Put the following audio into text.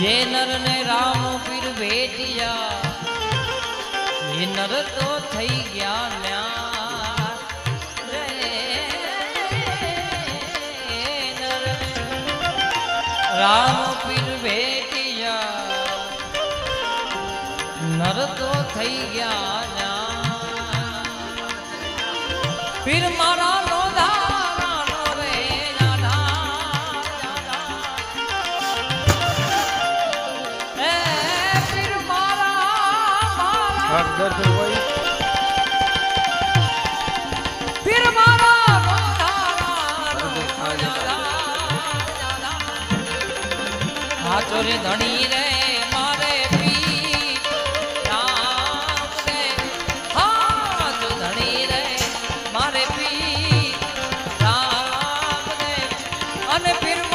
જે નર ને રામ પીર ભેટિયા એ નર તો થઈ ગયા ન્યા રે નર રામ પીર ભેટિયા નર તો થઈ ગયા ન્યા પીર મારા નો ધારાનો રે દર્શન હોય પીર મારા હાચો રે ધણી રે મારે પી રામ રે હાચો ધણી રે મારે પી રામ રે અને પીર